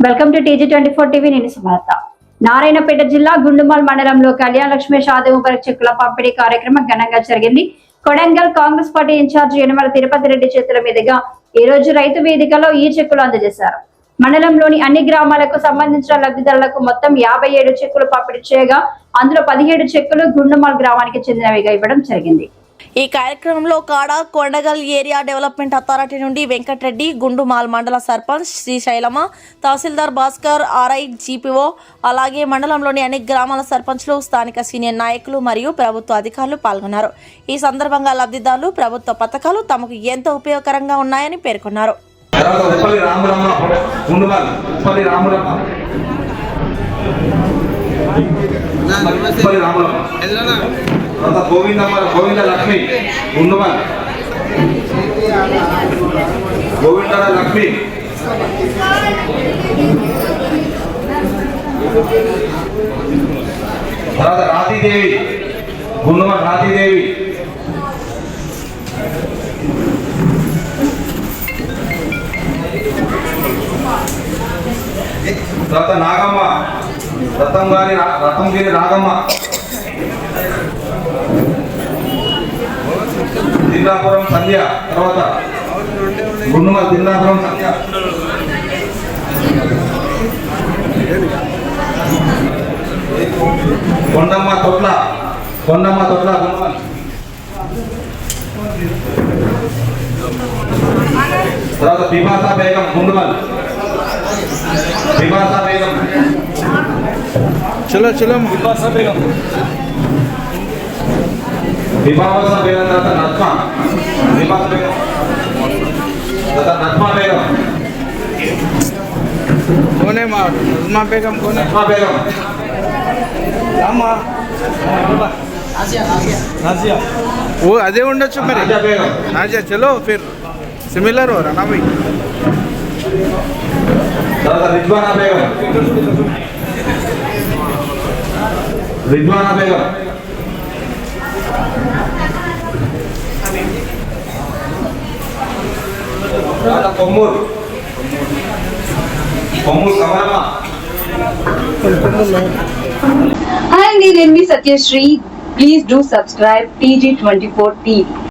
Welcome to TG24 TV. నేను సుమలత. నారాయణపేట జిల్లా గుండుమల్ మండలంలో కళ్యాణ లక్ష్మి షాదీ చెక్కుల పంపిణీ కార్యక్రమం ఘనంగా జరిగింది. కొడంగల్ కాంగ్రెస్ పార్టీ ఇన్ఛార్జి యనమల తిరుపతి రెడ్డి చేతుల మీదుగా ఈ రోజు రైతు వేదికలో ఈ చెక్కులు అందజేశారు. మండలంలోని అన్ని గ్రామాలకు సంబంధించిన లబ్ధిదారులకు మొత్తం 57 చెక్కులు పంపిణీ చేయగా అందులో 17 చెక్కులు గుండుమల్ గ్రామానికి చెందినవిగా ఇవ్వడం జరిగింది. ఈ కార్యక్రమంలో కొడంగల్ ఏరియా డెవలప్మెంట్ అథారిటీ నుండి వెంకటరెడ్డి, గుండుమాల్ మండల సర్పంచ్ శ్రీశైలమ, తహసీల్దార్ భాస్కర్, RI, GPO, అలాగే మండలంలోని అన్ని గ్రామాల సర్పంచ్లు, స్థానిక సీనియర్ నాయకులు మరియు ప్రభుత్వ అధికారులు పాల్గొన్నారు. ఈ సందర్భంగా లబ్ధిదారులు ప్రభుత్వ పథకాలు తమకు ఎంతో ఉపయోగకరంగా ఉన్నాయని పేర్కొన్నారు. గోవింద లక్ష్మి గుండుమల్, గోవింద లక్ష్మి, తర్వాత రాతీదేవి గుండుమల్, రాతీదేవి, తర్వాత నాగమ్మ, రతంగిరి నాగమ్మ, దిల్లాపురం సంధ్య, తర్వాత గుండుమల్ దిల్లాపురం సంధ్య, కొండమ్మ తొట్ల గుండుమల్, తర్వాత బిబాసా బేగం గుండుమల్, బిబాసా బేగం, చలో బిబాసా బేగం, తర్వాత నజ్మా, బిబాసా బేగం, తర్వాత నజ్మా బేగం, కోనే మా నజ్మా బేగం, కోనే నజ్మా బేగం, అమ్మా नाजिया वो अदे ఉండొచ్చు మరి नाजिया चलो फिर सिमिलर हो रहा ना भाई. रिजवाना बेगम, కొమ్మూర్ కమలమ్మ. Hi, నేను మీ Satyasri. Please do subscribe TG24 TV.